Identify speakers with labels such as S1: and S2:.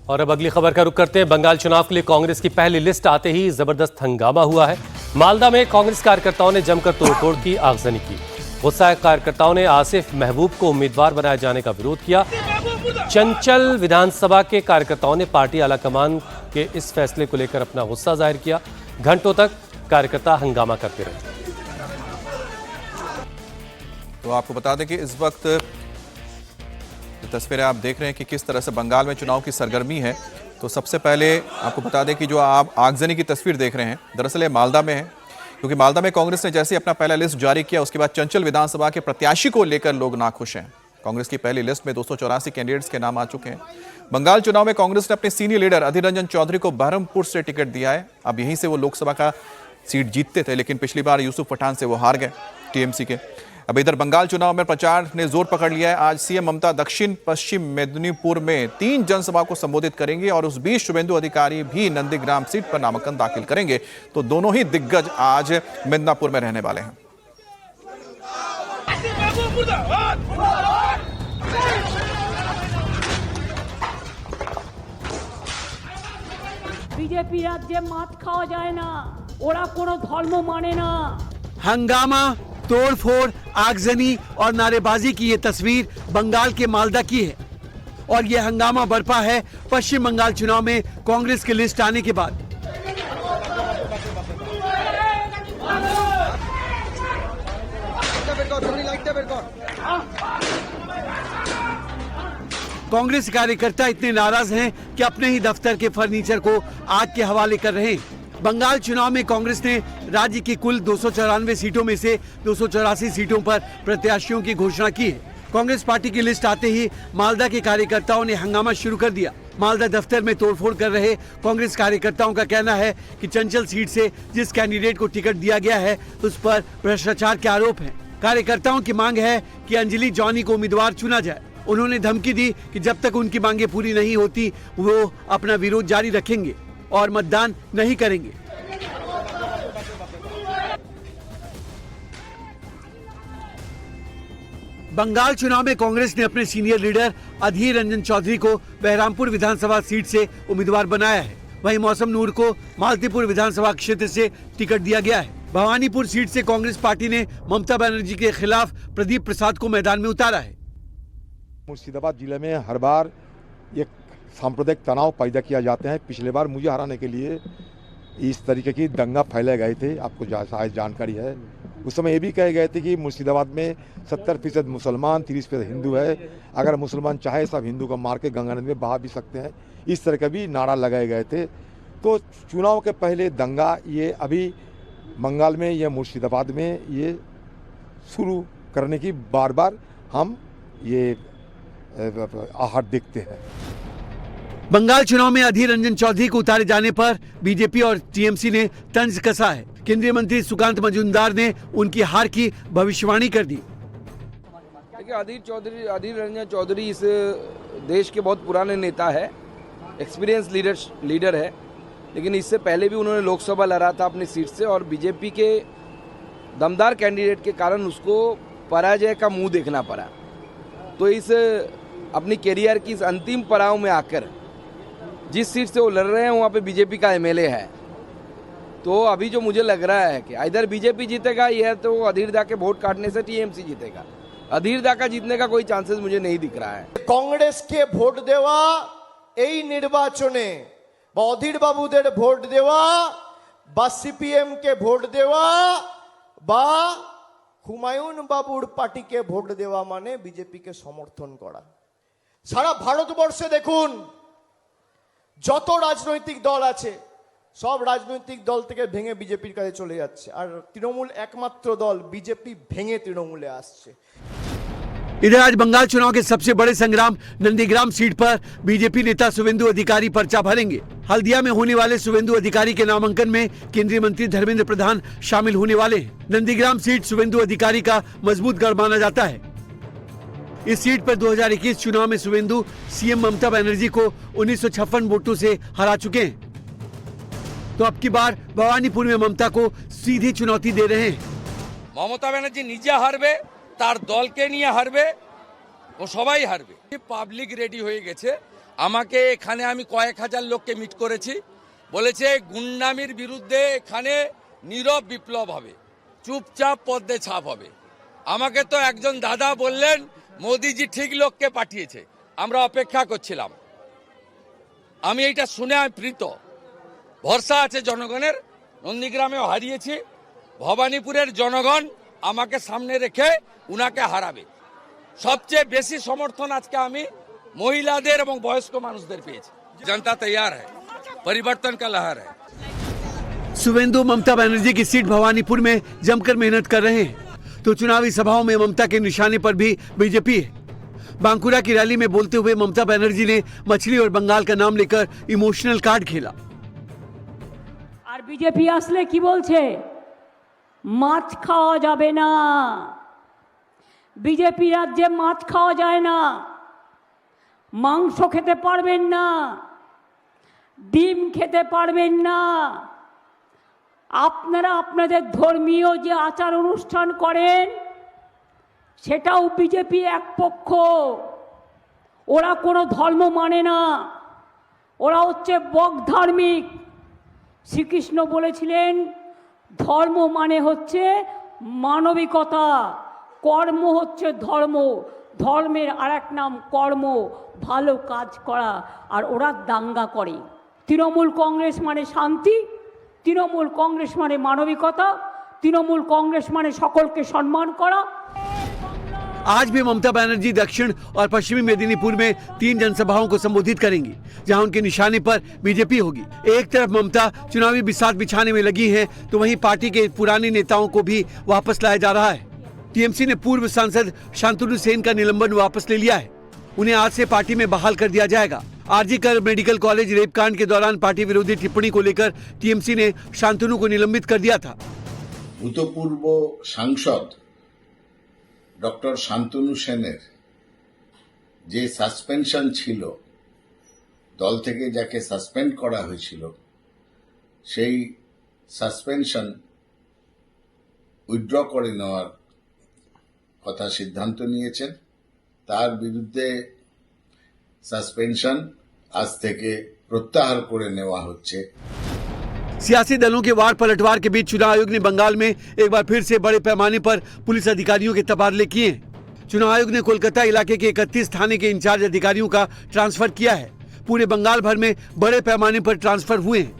S1: और अब अगली खबर का रुख करते हैं। बंगाल चुनाव के लिए कांग्रेस की पहली लिस्ट आते ही जबरदस्त हंगामा हुआ है। मालदा में कांग्रेस कार्यकर्ताओं ने जमकर तोड़फोड़ की, आगजनी की। गुस्साए कार्यकर्ताओं ने आसिफ महबूब को उम्मीदवार बनाए जाने का विरोध किया। चंचल विधानसभा के कार्यकर्ताओं ने पार्टी आलाकमान के इस फैसले को लेकर अपना गुस्सा जाहिर किया। घंटों तक कार्यकर्ता हंगामा करते रहे।
S2: तो आपको बता दें कि इस वक्त तस्वीरें आप देख रहे हैं कि किस तरह से बंगाल में चुनाव की सरगर्मी है। तो सबसे पहले आपको बता दें कि जो आप आगजनी की तस्वीर देख रहे हैं, दरअसल ये मालदा में है, क्योंकि मालदा में कांग्रेस ने जैसे ही अपना पहला लिस्ट जारी किया, उसके बाद चंचल विधानसभा के प्रत्याशी को लेकर लोग नाखुश हैं। कांग्रेस की पहली लिस्ट में 284 कैंडिडेट्स के नाम आ चुके हैं। बंगाल चुनाव में कांग्रेस ने अपने सीनियर लीडर अधीर रंजन चौधरी को बहरमपुर से टिकट दिया है। अब यहीं से वो लोकसभा का सीट जीतते थे, लेकिन पिछली बार यूसुफ पठान से वो हार गए टीएमसी के। अब इधर बंगाल चुनाव में प्रचार ने जोर पकड़ लिया है। आज सीएम ममता दक्षिण पश्चिम मेदिनीपुर में 3 जनसभा को संबोधित करेंगे और उस बीच शुभेंदु अधिकारी भी नंदीग्राम सीट पर नामांकन दाखिल करेंगे। तो दोनों ही दिग्गज आज मिदनापुर में रहने वाले हैं।
S3: बीजेपी राज्य मात खावा जाए ना, ओरा कोनो धर्म माने ना।
S4: हंगामा, तोड़फोड़, आगजनी और नारेबाजी की ये तस्वीर बंगाल के मालदा की है। और ये हंगामा बरपा है पश्चिम बंगाल चुनाव में कांग्रेस की लिस्ट आने के बाद। कांग्रेस कार्यकर्ता इतने नाराज हैं कि अपने ही दफ्तर के फर्नीचर को आग के हवाले कर रहे हैं। बंगाल चुनाव में कांग्रेस ने राज्य की कुल 294 सीटों में से 284 सीटों पर प्रत्याशियों की घोषणा की है। कांग्रेस पार्टी की लिस्ट आते ही मालदा के कार्यकर्ताओं ने हंगामा शुरू कर दिया। मालदा दफ्तर में तोड़फोड़ कर रहे कांग्रेस कार्यकर्ताओं का कहना है कि चंचल सीट से जिस कैंडिडेट को टिकट दिया गया है उस पर भ्रष्टाचार के आरोप हैं। कार्यकर्ताओं की मांग है कि अंजलि जॉनी को उम्मीदवार चुना जाए। उन्होंने धमकी दी कि जब तक उनकी मांगे पूरी नहीं होती वो अपना विरोध जारी रखेंगे और मतदान नहीं करेंगे। बंगाल चुनाव में कांग्रेस ने अपने सीनियर लीडर अधीर रंजन चौधरी को बहरामपुर विधानसभा सीट से उम्मीदवार बनाया है। वहीं मौसम नूर को मालतीपुर विधानसभा क्षेत्र से टिकट दिया गया है। भवानीपुर सीट से कांग्रेस पार्टी ने ममता बनर्जी के खिलाफ प्रदीप प्रसाद को मैदान में उतारा है।
S5: मुर्शिदाबाद जिले में हर बार एक सांप्रदायिक तनाव पैदा किया जाते हैं। पिछले बार मुझे हराने के लिए इस तरीके की दंगा फैलाए गए थे, आपको शायद जानकारी है। उस समय ये भी कहे गए थे कि मुर्शिदाबाद में 70% मुसलमान, 30% हिंदू है। अगर मुसलमान चाहे सब हिंदू को मार के गंगा नदी में बहा भी सकते हैं। इस तरह के भी नारा लगाए गए थे। तो चुनाव के पहले दंगा ये अभी बंगाल में या मुर्शिदाबाद में ये शुरू करने की बार बार हम ये आहट देखते हैं।
S4: बंगाल चुनाव में अधीर रंजन चौधरी को उतारे जाने पर बीजेपी और टीएमसी ने तंज कसा है। केंद्रीय मंत्री सुकांत मजूमदार ने उनकी हार की भविष्यवाणी कर दी।
S6: देखिए, अधीर रंजन चौधरी इस देश के बहुत पुराने नेता है, एक्सपीरियंस लीडर है, लेकिन इससे पहले भी उन्होंने लोकसभा लड़ा था अपनी सीट से और बीजेपी के दमदार कैंडिडेट के कारण उसको पराजय का मुंह देखना पड़ा। तो इस अपनी कैरियर की इस अंतिम पड़ाव में आकर जिस सीट से वो लड़ रहे हैं वहाँ पे बीजेपी का एमएलए है। तो अभी जो मुझे लग रहा है कि इधर बीजेपी जीतेगा या तो अधीर दा के वोट काटने से टीएमसी जीतेगा। अधीर दा का जीतने का कोई चांसेस मुझे नहीं दिख रहा है।
S7: कांग्रेस के वोट देवा এই নির্বাচনে বা অধীর বাবুদের ভোট দেওয়া বা সিপিএম কে ভোট দেওয়া বা হুমায়ুন বাবুর পার্টিকে ভোট দেওয়া মানে বিজেপিকে সমর্থন করা। সারা ভারতবর্ষে দেখুন যত রাজনৈতিক দল আছে সব রাজনৈতিক দল থেকে ভেঙে বিজেপির কাছে চলে যাচ্ছে, আর তৃণমূল একমাত্র দল বিজেপি ভেঙে তৃণমূলে আসছে।
S4: इधर आज बंगाल चुनाव के सबसे बड़े संग्राम नंदीग्राम सीट पर बीजेपी नेता शुभेंदु अधिकारी पर्चा भरेंगे। हल्दिया में होने वाले शुभेंदु अधिकारी के नामांकन में केंद्रीय मंत्री धर्मेंद्र प्रधान शामिल होने वाले हैं। नंदीग्राम सीट शुभेंदु अधिकारी का मजबूत गढ़ माना जाता है। इस सीट पर 2021 चुनाव में शुभेंदु सीएम ममता बनर्जी को 1956 वोटों से हरा चुके हैं। तो अब की बार भवानीपुर में ममता को सीधी चुनौती दे रहे हैं।
S8: ममता बनर्जी निजे हारबे, তার দলকে নিয়ে হারবে, ও সবাই হারবে। পাবলিক রেডি হয়ে গেছে আমাকে এখানে আমি কয়েক হাজার লোককে মিট করেছি, বলেছে গুন্ডামির বিরুদ্ধে এখানে নীরব বিপ্লব হবে, চুপচাপ পদ্মে ছাপ হবে। আমাকে তো একজন দাদা বললেন মোদিজি ঠিক লোককে পাঠিয়েছে, আমরা অপেক্ষা করছিলাম। আমি এইটা শুনে আমি প্রীত, ভরসা আছে জনগণের। নন্দীগ্রামেও হারিয়েছি, ভবানীপুরের জনগণ আমাকে সামনে রেখে উনাকে হারাবে। সবচেয়ে বেশি সমর্থন আজকে আমি महिलादेर এবং বয়স্ক মানুষদের পেয়েছি। जनता तैयार है, परिवर्तन का लहर है।
S4: सुवेंदु ममता बनर्जी की सीट भवानीपुर में जमकर मेहनत कर रहे हैं, तो चुनावी सभाओं में ममता के निशाने पर भी बीजेपी है। बांकुरा की रैली में बोलते हुए ममता बनर्जी ने मछली और बंगाल का नाम लेकर इमोशनल कार्ड खेला।
S3: আর বিজেপি আসলে কি বলছে? মাছ খাওয়া যাবে না, বিজেপি রাজ্যে মাছ খাওয়া যায় না, মাংস খেতে পারবেন না, ডিম খেতে পারবেন না। আপনারা আপনাদের ধর্মীয় যে আচার অনুষ্ঠান করেন সেটাও বিজেপি এক পক্ষ, ওরা কোনো ধর্ম মানে না, ওরা হচ্ছে বক ধার্মিক। শ্রীকৃষ্ণ বলেছিলেন ধর্ম মানে হচ্ছে মানবিকতা, কর্ম হচ্ছে ধর্ম, ধর্মের আরেক নাম কর্ম, ভালো কাজ করা। আর ওরা দাঙ্গা করে। তৃণমূল কংগ্রেস মানে শান্তি, তৃণমূল কংগ্রেস মানে মানবিকতা, তৃণমূল কংগ্রেস মানে সকলকে সম্মান করা।
S4: आज भी ममता बनर्जी दक्षिण और पश्चिमी मेदिनीपुर में 3 जनसभाओं को संबोधित करेंगी, जहां उनके निशाने पर बीजेपी होगी। एक तरफ ममता चुनावी बिसात बिछाने में लगी हैं, तो वहीं पार्टी के पुराने नेताओं को भी वापस लाया जा रहा है। टीएमसी ने पूर्व सांसद शांतनु सेन का निलंबन वापस ले लिया है, उन्हें आज से पार्टी में बहाल कर दिया जाएगा। आरजी कर मेडिकल कॉलेज रेपकांड के दौरान पार्टी विरोधी टिप्पणी को लेकर टीएमसी ने शांतनु को निलंबित कर दिया था।
S9: ভূতপূর্ব সাংসদ ডক্টর শান্তনু সেনের যে সাসপেনশন ছিল, দল থেকে যাকে সাসপেন্ড করা হয়েছিল, সেই সাসপেনশন উইথড্র করে নেওয়ার কথা সিদ্ধান্ত নিয়েছেন। তার বিরুদ্ধে সাসপেনশন আজ থেকে প্রত্যাহার করে নেওয়া হচ্ছে।
S4: सियासी दलों के वार पलटवार के बीच चुनाव आयोग ने बंगाल में एक बार फिर से बड़े पैमाने पर पुलिस अधिकारियों के तबादले किए हैं। चुनाव आयोग ने कोलकाता इलाके के 31 थाने के इंचार्ज अधिकारियों का ट्रांसफर किया है। पूरे बंगाल भर में बड़े पैमाने पर ट्रांसफर हुए हैं।